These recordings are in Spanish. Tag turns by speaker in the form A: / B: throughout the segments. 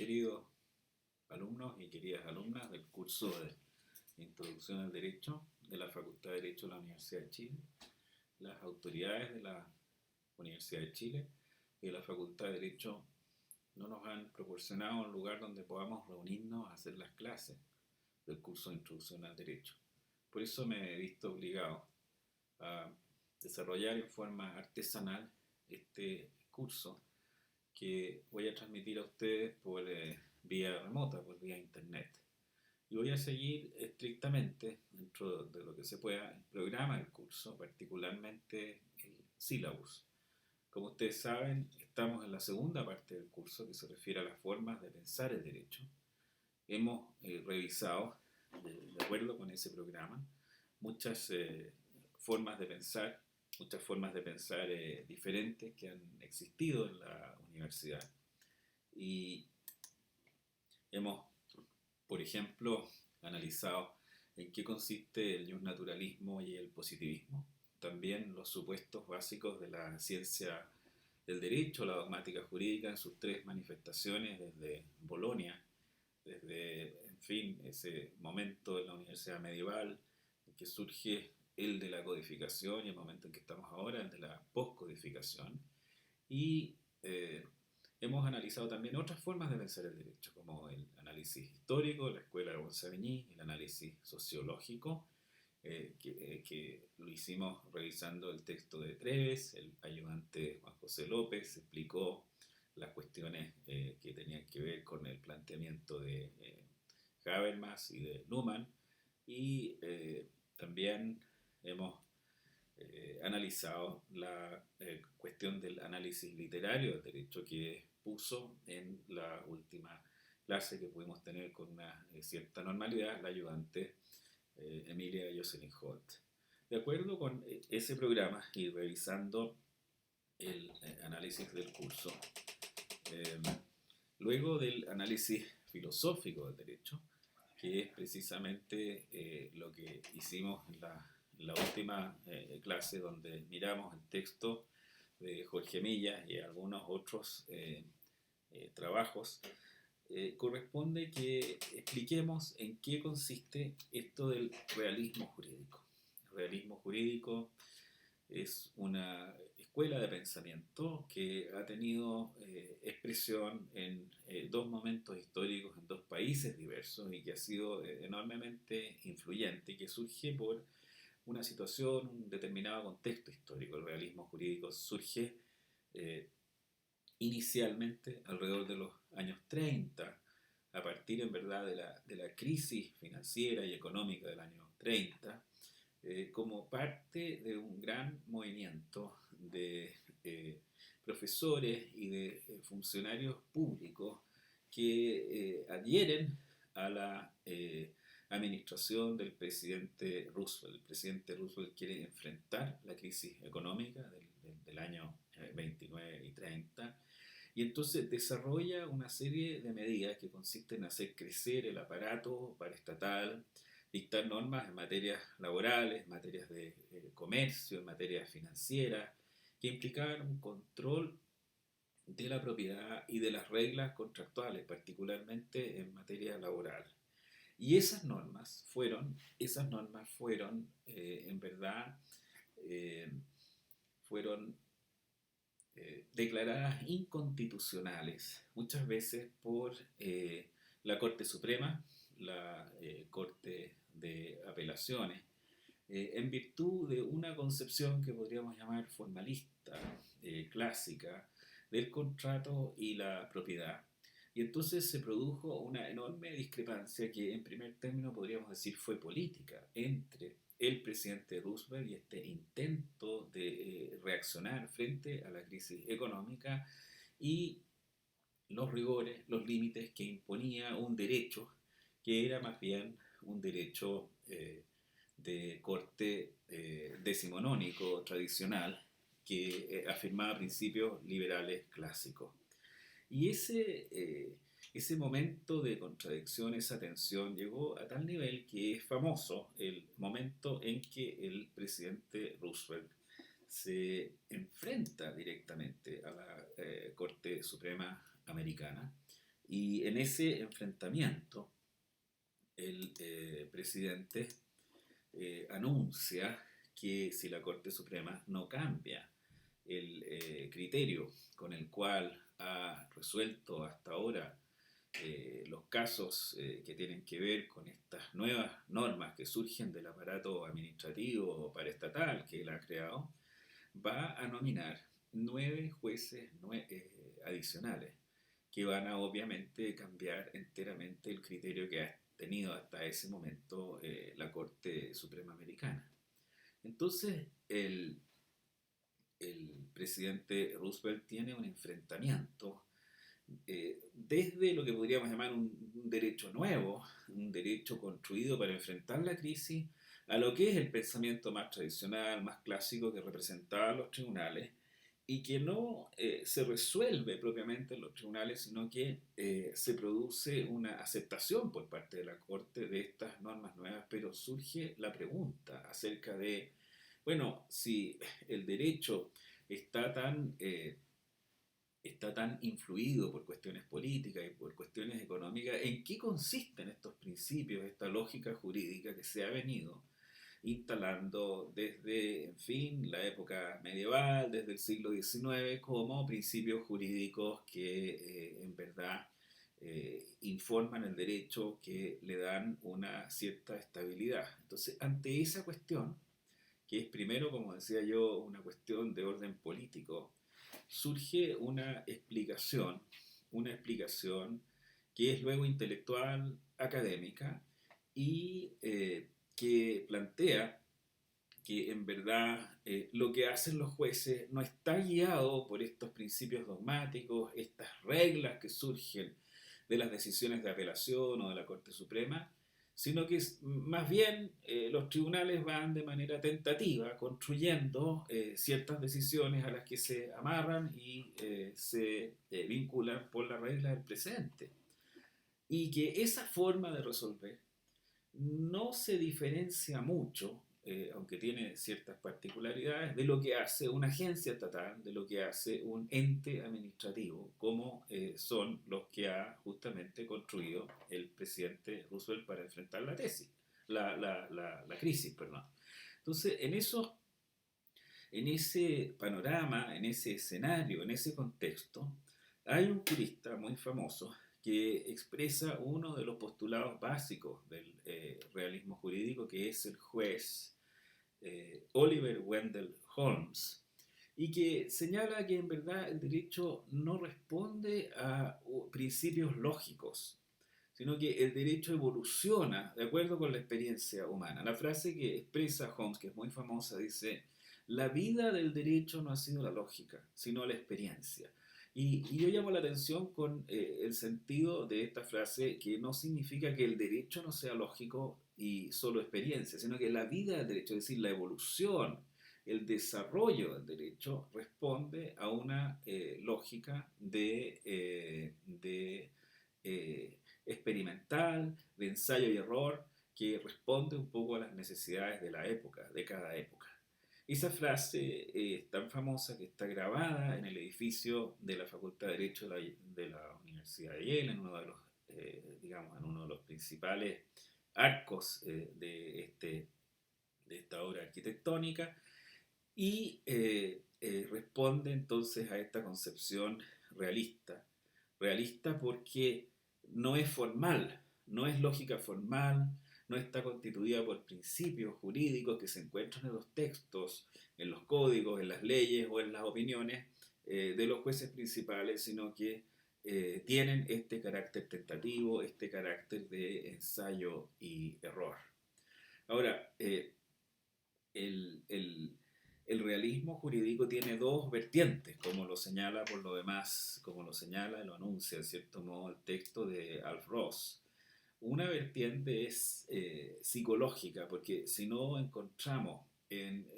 A: Queridos alumnos y queridas alumnas del curso de Introducción al Derecho de la Facultad de Derecho de la Universidad de Chile, las autoridades de la Universidad de Chile y de la Facultad de Derecho no nos han proporcionado un lugar donde podamos reunirnos a hacer las clases del curso de Introducción al Derecho. Por eso me he visto obligado a desarrollar en forma artesanal este curso que voy a transmitir a ustedes por vía remota, por vía internet. Y voy a seguir estrictamente, dentro de lo que se pueda, el programa del curso, particularmente el syllabus. Como ustedes saben, estamos en la segunda parte del curso que se refiere a las formas de pensar el derecho. Hemos revisado, de acuerdo con ese programa, muchas formas de pensar, diferentes que han existido en la universidad. Y hemos, por ejemplo, analizado en qué consiste el justnaturalismo y el positivismo, también los supuestos básicos de la ciencia del derecho, la dogmática jurídica en sus tres manifestaciones desde Bolonia, desde, en fin, ese momento en la universidad medieval en que surge el de la codificación y el momento en que estamos ahora, el de la poscodificación. Y hemos analizado también otras formas de pensar el derecho, como el análisis histórico, la escuela de Gonzavigny, el análisis sociológico, que lo hicimos revisando el texto de Treves. El ayudante Juan José López explicó las cuestiones que tenían que ver con el planteamiento de Habermas y de Luhmann, y también hemos analizado la cuestión del análisis literario del derecho que puso en la última clase que pudimos tener con una cierta normalidad la ayudante Emilia Jocelyn Holt. De acuerdo con ese programa y revisando el análisis del curso, luego del análisis filosófico del derecho, que es precisamente lo que hicimos en la última clase, donde miramos el texto de Jorge Millas y algunos otros trabajos, corresponde que expliquemos en qué consiste esto del realismo jurídico. El realismo jurídico es una escuela de pensamiento que ha tenido expresión en dos momentos históricos en dos países diversos y que ha sido enormemente influyente y que surge por una situación, un determinado contexto histórico. El realismo jurídico surge inicialmente alrededor de los años 30, a partir en verdad de la crisis financiera y económica del año 30, como parte de un gran movimiento de profesores y de funcionarios públicos que adhieren a la administración del presidente Roosevelt. El presidente Roosevelt quiere enfrentar la crisis económica del año 29 y 30, y entonces desarrolla una serie de medidas que consisten en hacer crecer el aparato paraestatal, dictar normas en materias laborales, en materias de comercio, en materias financieras, que implicaban un control de la propiedad y de las reglas contractuales, particularmente en materia laboral. Y esas normas fueron en verdad, fueron declaradas inconstitucionales, muchas veces por la Corte Suprema, la Corte de Apelaciones, en virtud de una concepción que podríamos llamar formalista, clásica, del contrato y la propiedad. Y entonces se produjo una enorme discrepancia que en primer término podríamos decir fue política entre el presidente Roosevelt y este intento de reaccionar frente a la crisis económica y los rigores, los límites que imponía un derecho que era más bien un derecho de corte decimonónico tradicional que afirmaba principios liberales clásicos. Y ese momento de contradicción, esa tensión, llegó a tal nivel que es famoso el momento en que el presidente Roosevelt se enfrenta directamente a la Corte Suprema Americana Y en ese enfrentamiento, el presidente anuncia que si la Corte Suprema no cambia el criterio con el cual ha resuelto hasta ahora los casos que tienen que ver con estas nuevas normas que surgen del aparato administrativo paraestatal que él ha creado, va a nominar 9 jueces adicionales que van a obviamente cambiar enteramente el criterio que ha tenido hasta ese momento la Corte Suprema Americana. Entonces, el presidente Roosevelt tiene un enfrentamiento desde lo que podríamos llamar un derecho nuevo, un derecho construido para enfrentar la crisis, a lo que es el pensamiento más tradicional, más clásico que representaban los tribunales y que no se resuelve propiamente en los tribunales, sino que se produce una aceptación por parte de la Corte de estas normas nuevas, pero surge la pregunta acerca de, bueno, si el derecho está tan influido por cuestiones políticas y por cuestiones económicas, ¿en qué consisten estos principios, esta lógica jurídica que se ha venido instalando desde, en fin, la época medieval, desde el siglo XIX, como principios jurídicos que en verdad informan el derecho, que le dan una cierta estabilidad? Entonces, ante esa cuestión, que es primero, como decía yo, una cuestión de orden político, surge una explicación que es luego intelectual, académica, y que plantea que en verdad lo que hacen los jueces no está guiado por estos principios dogmáticos, estas reglas que surgen de las decisiones de apelación o de la Corte Suprema, sino que más bien los tribunales van de manera tentativa construyendo ciertas decisiones a las que se amarran y se vinculan por la regla del precedente. Y que esa forma de resolver no se diferencia mucho, aunque tiene ciertas particularidades, de lo que hace una agencia estatal, de lo que hace un ente administrativo, como son los que ha justamente construido el presidente Roosevelt para enfrentar la crisis. Perdón. Entonces, en ese panorama, en ese escenario, en ese contexto, hay un jurista muy famoso que expresa uno de los postulados básicos del realismo jurídico, que es el juez Oliver Wendell Holmes, y que señala que en verdad el derecho no responde a principios lógicos, sino que el derecho evoluciona de acuerdo con la experiencia humana. La frase que expresa Holmes, que es muy famosa, dice: la vida del derecho no ha sido la lógica, sino la experiencia. Y yo llamo la atención con el sentido de esta frase, que no significa que el derecho no sea lógico y solo experiencia, sino que la vida del derecho, es decir, la evolución, el desarrollo del derecho, responde a una lógica de experimental, de ensayo y error, que responde un poco a las necesidades de la época, de cada época. Esa frase es tan famosa que está grabada en el edificio de la Facultad de Derecho de la Universidad de Yale, en uno de los, digamos, en uno de los principales arcos de esta obra arquitectónica, y responde entonces a esta concepción realista. Realista porque no es formal, no es lógica formal, no está constituida por principios jurídicos que se encuentran en los textos, en los códigos, en las leyes o en las opiniones de los jueces principales, sino que tienen este carácter tentativo, este carácter de ensayo y error. Ahora, el, el realismo jurídico tiene dos vertientes, como lo señala por lo demás, como lo señala y lo anuncia en cierto modo el texto de Alf Ross. Una vertiente es psicológica, porque si no encontramos en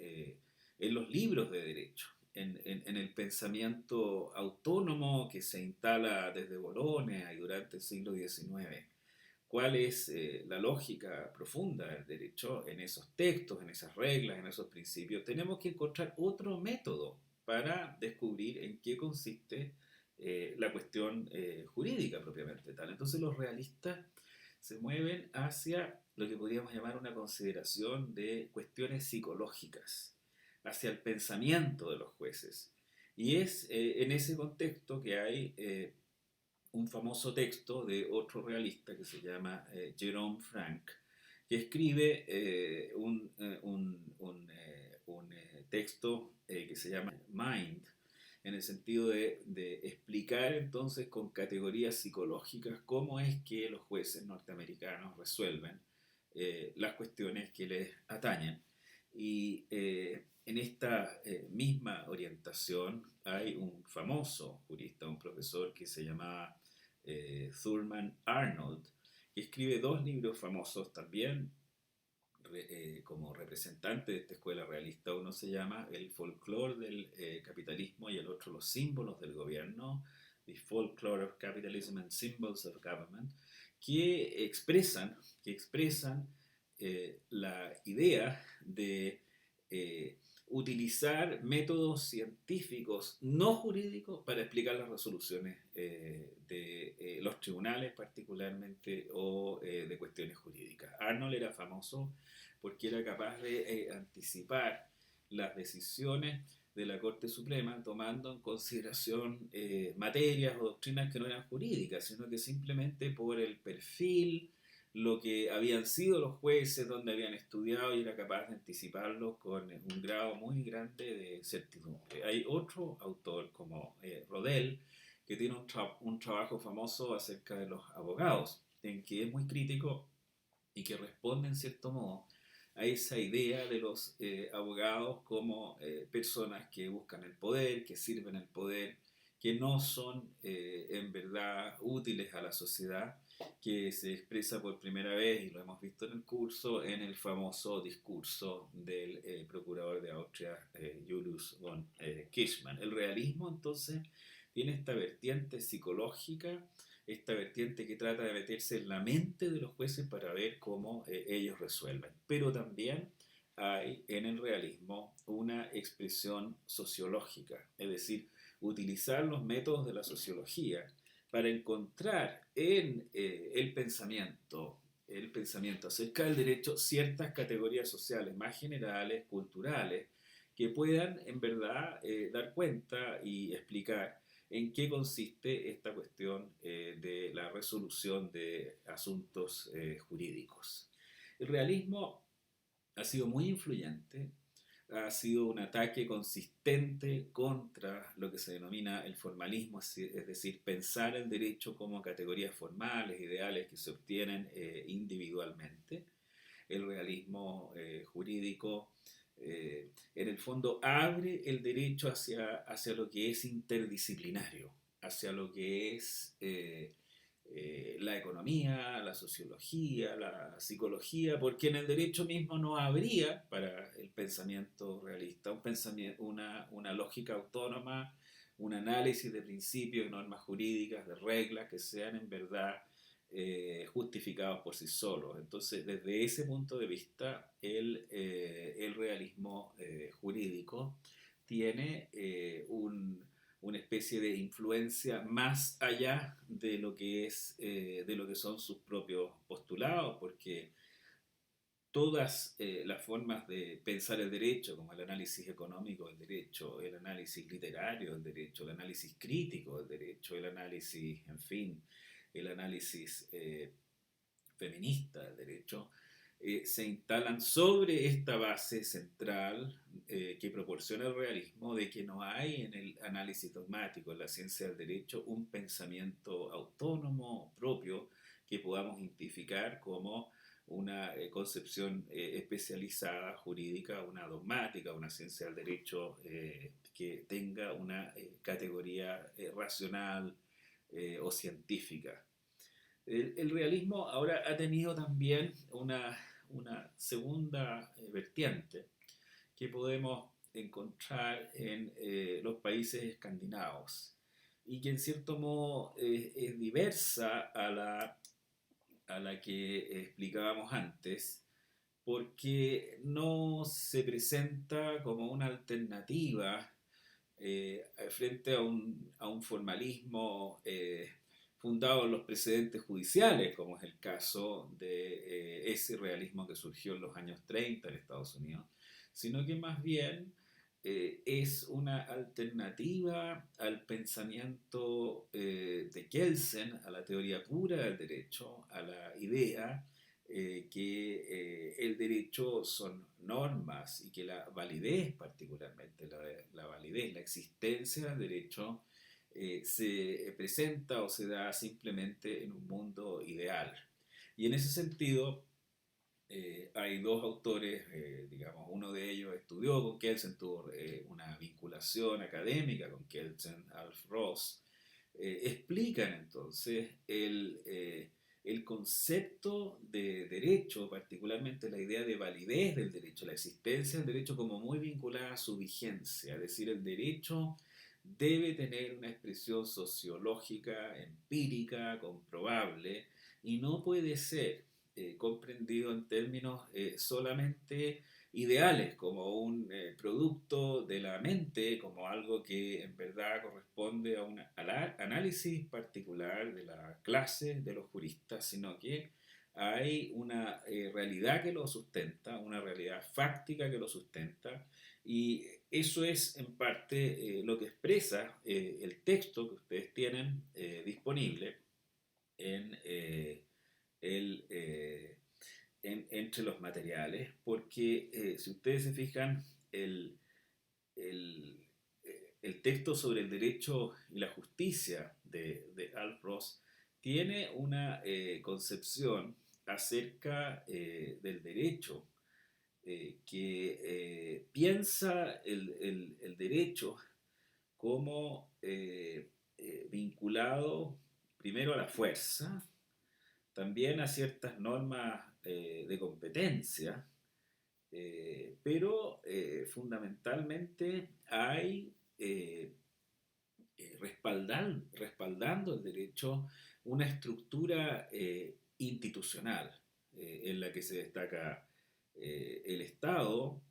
A: los libros de derecho, en el pensamiento autónomo que se instala desde Bolonia y durante el siglo XIX, cuál es la lógica profunda del derecho en esos textos, en esas reglas, en esos principios, tenemos que encontrar otro método para descubrir en qué consiste la cuestión jurídica propiamente tal. Entonces los realistas se mueven hacia lo que podríamos llamar una consideración de cuestiones psicológicas, hacia el pensamiento de los jueces. Y es en ese contexto que hay un famoso texto de otro realista que se llama Jerome Frank, que escribe un texto que se llama Mind, en el sentido de explicar entonces con categorías psicológicas cómo es que los jueces norteamericanos resuelven las cuestiones que les atañen. Y en esta misma orientación hay un famoso jurista, un profesor que se llamaba Thurman Arnold, que escribe dos libros famosos también como representante de esta escuela realista. Uno se llama El folclore del capitalismo y el otro Los símbolos del gobierno, The Folklore of Capitalism and Symbols of Government, que expresan la idea de utilizar métodos científicos no jurídicos para explicar las resoluciones de los tribunales particularmente o de cuestiones jurídicas. Arnold era famoso porque era capaz de anticipar las decisiones de la Corte Suprema tomando en consideración materias o doctrinas que no eran jurídicas, sino que simplemente por el perfil, lo que habían sido los jueces, donde habían estudiado, y era capaz de anticiparlo con un grado muy grande de certidumbre. Hay otro autor como Rodel, que tiene un trabajo famoso acerca de los abogados, en que es muy crítico y que responde en cierto modo a esa idea de los abogados como personas que buscan el poder, que sirven el poder, que no son en verdad útiles a la sociedad, que se expresa por primera vez, y lo hemos visto en el curso, en el famoso discurso del procurador de Austria, Julius von Kirchmann. El realismo entonces tiene esta vertiente psicológica, esta vertiente que trata de meterse en la mente de los jueces para ver cómo ellos resuelven. Pero también hay en el realismo una expresión sociológica, es decir, utilizar los métodos de la sociología para encontrar en el pensamiento acerca del derecho ciertas categorías sociales más generales, culturales, que puedan en verdad dar cuenta y explicar en qué consiste esta cuestión de la resolución de asuntos jurídicos. El realismo ha sido muy influyente, ha sido un ataque consistente contra lo que se denomina el formalismo, es decir, pensar el derecho como categorías formales, ideales que se obtienen individualmente. El realismo jurídico en el fondo abre el derecho hacia lo que es interdisciplinario, hacia lo que es la economía, la sociología, la psicología, porque en el derecho mismo no habría para el pensamiento realista una lógica autónoma, un análisis de principios y normas jurídicas, de reglas que sean en verdad justificados por sí solos. Entonces, desde ese punto de vista, el realismo jurídico tiene una especie de influencia más allá de lo que de lo que son sus propios postulados, porque todas las formas de pensar el derecho, como el análisis económico del derecho, el análisis literario del derecho, el análisis crítico del derecho, el análisis, en fin, el análisis feminista del derecho, se instalan sobre esta base central que proporciona el realismo de que no hay en el análisis dogmático, en la ciencia del derecho, un pensamiento autónomo propio que podamos identificar como una concepción especializada jurídica, una dogmática, una ciencia del derecho que tenga una categoría racional o científica. El realismo ahora ha tenido también una segunda vertiente que podemos encontrar en los países escandinavos y que en cierto modo es diversa a la que explicábamos antes, porque no se presenta como una alternativa frente a un formalismo fundado en los precedentes judiciales, como es el caso de ese realismo que surgió en los años 30 en Estados Unidos, sino que más bien es una alternativa al pensamiento de Kelsen, a la teoría pura del derecho, a la idea que el derecho son normas y que la validez, particularmente la validez, la existencia del derecho, se presenta o se da simplemente en un mundo ideal. Y en ese sentido, hay dos autores, digamos, uno de ellos estudió con Kelsen, tuvo una vinculación académica con Kelsen, Alf Ross, explican entonces el concepto de derecho, particularmente la idea de validez del derecho, la existencia del derecho como muy vinculada a su vigencia, es decir, el derecho debe tener una expresión sociológica, empírica, comprobable, y no puede ser comprendido en términos solamente ideales, como un producto de la mente, como algo que en verdad corresponde a un análisis particular de la clase de los juristas, sino que hay una realidad que lo sustenta, una realidad fáctica que lo sustenta, y eso es en parte lo que expresa el texto que ustedes tienen disponible en el, entre los materiales, porque si ustedes se fijan, el, el, el texto sobre el derecho y la justicia de Alf Ross tiene una concepción acerca del derecho que piensa el derecho como vinculado primero a la fuerza, también a ciertas normas de competencia, pero fundamentalmente hay respaldando el derecho una estructura institucional en la que se destaca el Estado.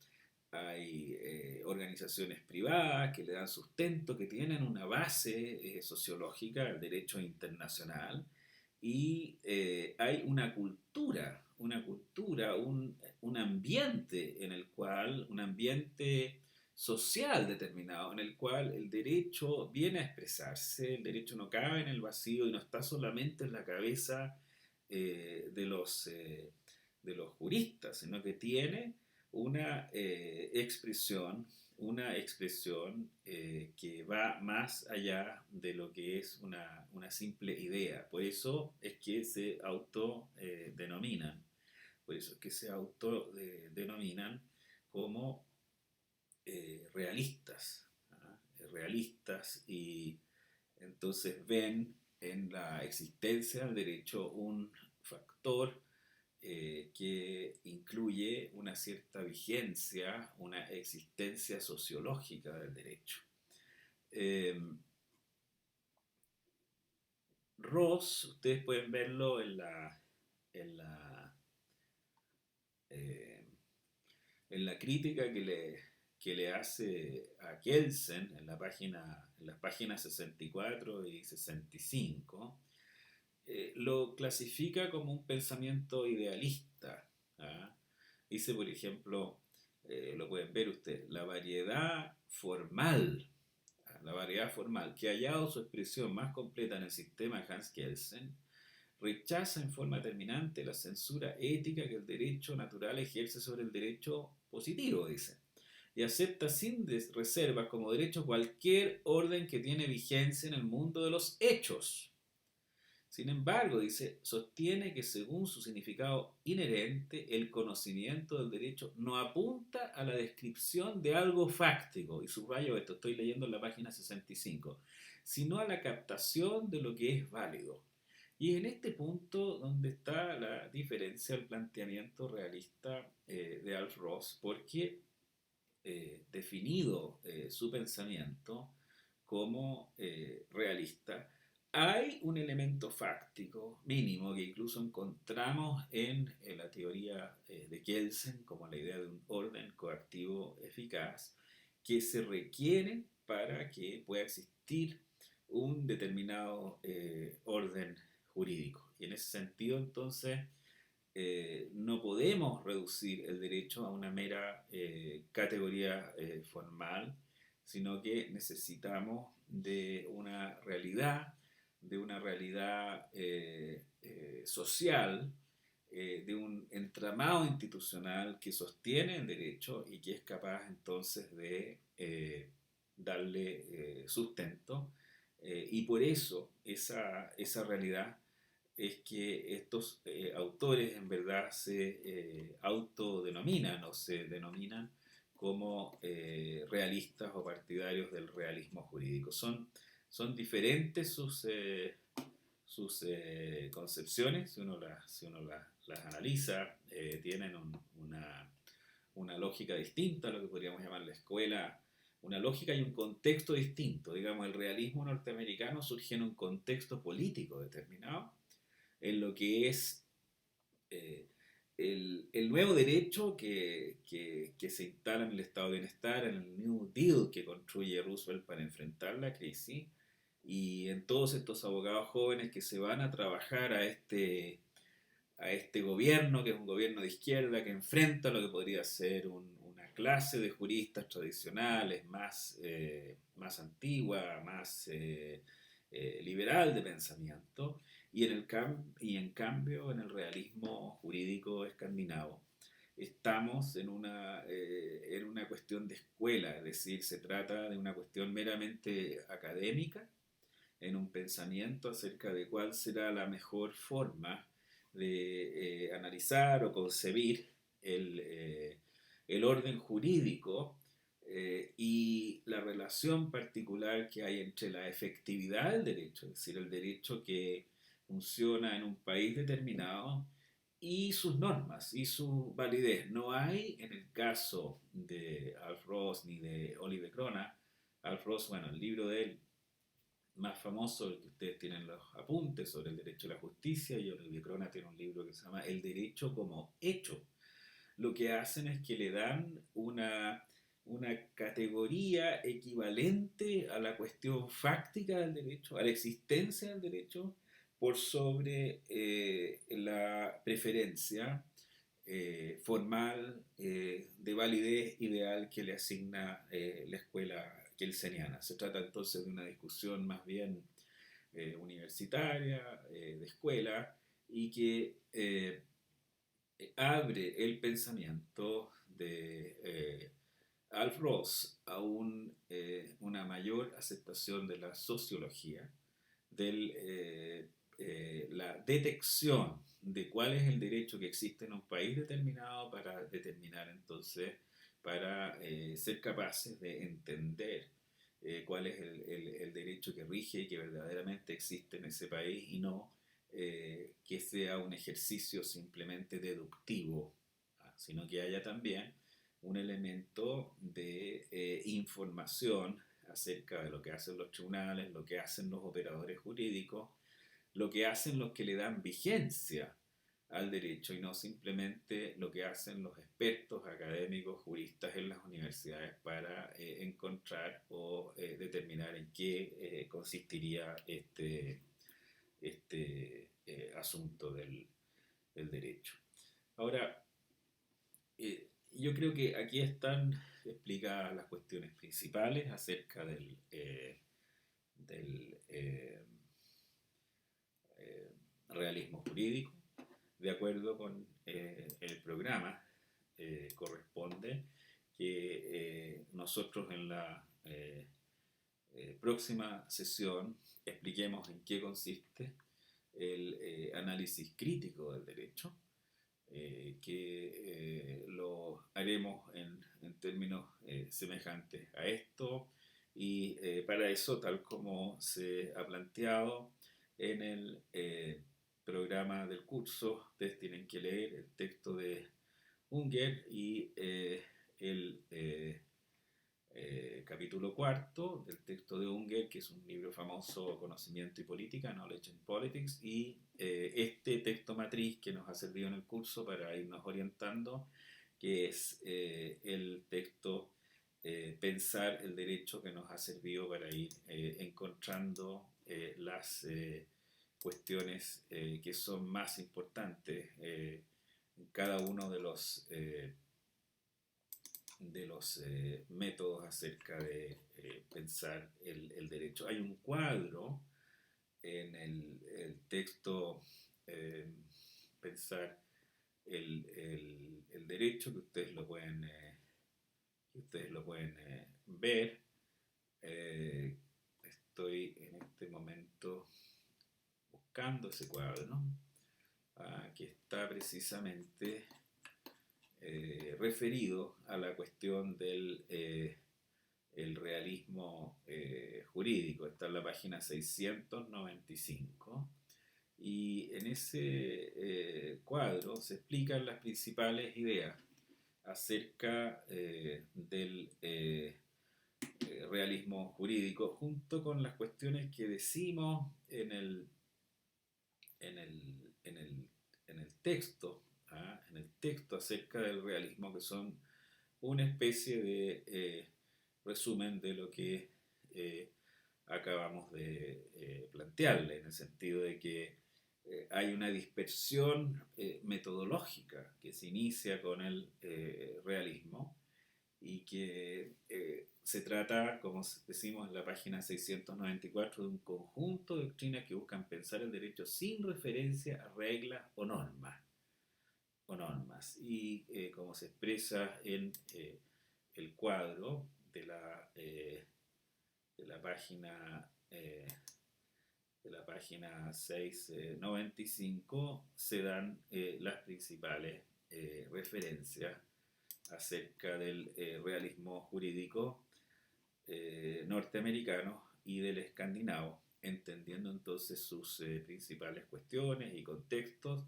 A: Hay organizaciones privadas que le dan sustento, que tienen una base sociológica, el derecho internacional, y hay un ambiente en el cual, un ambiente social determinado, en el cual el derecho viene a expresarse, el derecho no cabe en el vacío y no está solamente en la cabeza de los juristas, sino que tiene una una expresión que va más allá de lo que es una simple idea. Por eso es que se autodenominan, por eso es que se autodenominan como realistas, ¿ah? Realistas, y entonces ven en la existencia del derecho un factor que incluye una cierta vigencia, una existencia sociológica del derecho. Eh, Ross, ustedes pueden verlo en la, eh, en la crítica que le hace a Kelsen en las páginas 64 y 65, lo clasifica como un pensamiento idealista. ¿Ah? Dice, por ejemplo, lo pueden ver ustedes, la variedad formal que ha hallado su expresión más completa en el sistema de Hans Kelsen, rechaza en forma terminante la censura ética que el derecho natural ejerce sobre el derecho positivo, dice, y acepta sin reservas como derecho cualquier orden que tiene vigencia en el mundo de los hechos. Sin embargo, dice, sostiene que según su significado inherente, el conocimiento del derecho no apunta a la descripción de algo fáctico, y subrayo esto, estoy leyendo en la página 65, sino a la captación de lo que es válido. Y es en este punto donde está la diferencia del planteamiento realista de Alf Ross, porque definido su pensamiento como realista, hay un elemento fáctico mínimo que incluso encontramos en la teoría de Kelsen como la idea de un orden coactivo eficaz que se requiere para que pueda existir un determinado orden jurídico. Y en ese sentido, entonces, no podemos reducir el derecho a una mera categoría formal, sino que necesitamos de una realidad social, de un entramado institucional que sostiene el derecho y que es capaz entonces de darle sustento. Y por eso esa realidad es que estos autores en verdad se autodenominan o se denominan como realistas o partidarios del realismo jurídico. Son diferentes sus concepciones, si uno las analiza, tienen una lógica distinta a lo que podríamos llamar la escuela, una lógica y un contexto distinto. Digamos, el realismo norteamericano surge en un contexto político determinado, en lo que es el nuevo derecho que se instala en el estado de bienestar, en el New Deal que construye Roosevelt para enfrentar la crisis, y en todos estos abogados jóvenes que se van a trabajar a este gobierno, que es un gobierno de izquierda, que enfrenta lo que podría ser una clase de juristas tradicionales, más antigua, más liberal de pensamiento, y en cambio en el realismo jurídico escandinavo estamos en una cuestión de escuela, es decir, se trata de una cuestión meramente académica, en un pensamiento acerca de cuál será la mejor forma de analizar o concebir el orden jurídico y la relación particular que hay entre la efectividad del derecho, es decir, el derecho que funciona en un país determinado, y sus normas y su validez. No hay, en el caso de Alf Ross ni de Oliver Crona, Alf Ross, bueno, el libro de él más famoso, el que ustedes tienen los apuntes sobre el derecho a la justicia, y Oliver Crona tiene un libro que se llama El derecho como hecho. Lo que hacen es que le dan una categoría equivalente a la cuestión fáctica del derecho, a la existencia del derecho, por sobre la preferencia formal de validez ideal que le asigna la escuela kelseniana. Se trata entonces de una discusión más bien universitaria, de escuela, y que abre el pensamiento de Alf Ross a una mayor aceptación de la sociología, de la detección de cuál es el derecho que existe en un país determinado para determinar entonces, para ser capaces de entender cuál es el derecho que rige y que verdaderamente existe en ese país, y no que sea un ejercicio simplemente deductivo, sino que haya también un elemento de información acerca de lo que hacen los tribunales, lo que hacen los operadores jurídicos, lo que hacen los que le dan vigencia al derecho, y no simplemente lo que hacen los expertos académicos, juristas en las universidades para encontrar o determinar en qué consistiría este asunto del derecho. Ahora, yo creo que aquí están explicadas las cuestiones principales acerca del realismo jurídico. De acuerdo con el programa, corresponde que nosotros en la próxima sesión expliquemos en qué consiste el análisis crítico del derecho, que lo haremos en términos semejantes a esto, y para eso, tal como se ha planteado en el programa del curso, ustedes tienen que leer el texto de Unger y el capítulo cuarto del texto de Unger, que es un libro famoso, Conocimiento y Política, Knowledge and Politics, y este texto matriz que nos ha servido en el curso para irnos orientando, que es el texto pensar el derecho que nos ha servido para ir encontrando las cuestiones que son más importantes en cada uno de los métodos acerca de pensar el derecho. Hay un cuadro en el texto Pensar el derecho que ustedes lo pueden ver. Estoy en este momento buscando ese cuadro, ¿no? Que está precisamente referido a la cuestión del el realismo jurídico. Está en la página 695 y en ese cuadro se explican las principales ideas acerca del realismo jurídico junto con las cuestiones que decimos en el, en el, en el texto, en el texto acerca del realismo, que son una especie de resumen de lo que eh, acabamos de plantearle, en el sentido de que hay una dispersión metodológica que se inicia con el realismo y que se trata, como decimos en la página 694, de un conjunto de doctrinas que buscan pensar el derecho sin referencia a reglas o normas. Y como se expresa en el cuadro de la página de la página 695 se dan las principales referencias acerca del realismo jurídico norteamericano y del escandinavo, entendiendo entonces sus principales cuestiones y contextos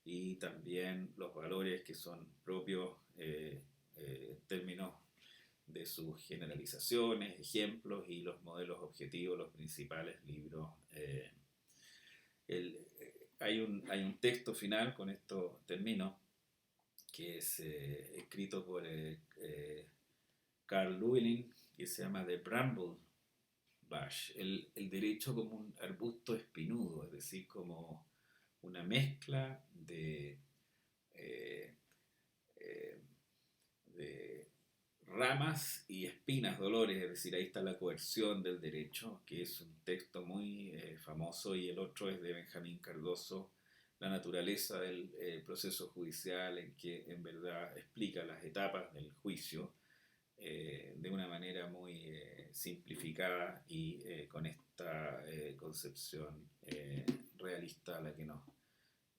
A: y también los valores que son propios en términos de sus generalizaciones, ejemplos y los modelos objetivos, los principales libros. Hay un texto final, con esto termino, que es escrito por Carl Llewellyn, que se llama The Bramble Bush, el derecho como un arbusto espinudo, es decir, como una mezcla eh, eh, de ramas y espinas, dolores, es decir, ahí está la coerción del derecho, que es un texto muy famoso, y el otro es de Benjamín Cardoso, La naturaleza del proceso judicial, en que en verdad explica las etapas del juicio de una manera muy simplificada y con esta concepción realista a la que nos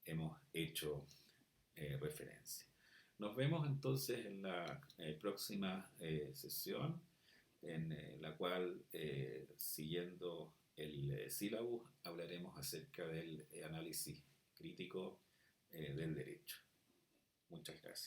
A: hemos hecho referencia. Nos vemos entonces en la próxima sesión, en la cual, siguiendo el sílabus, hablaremos acerca del análisis crítico del derecho. Muchas gracias.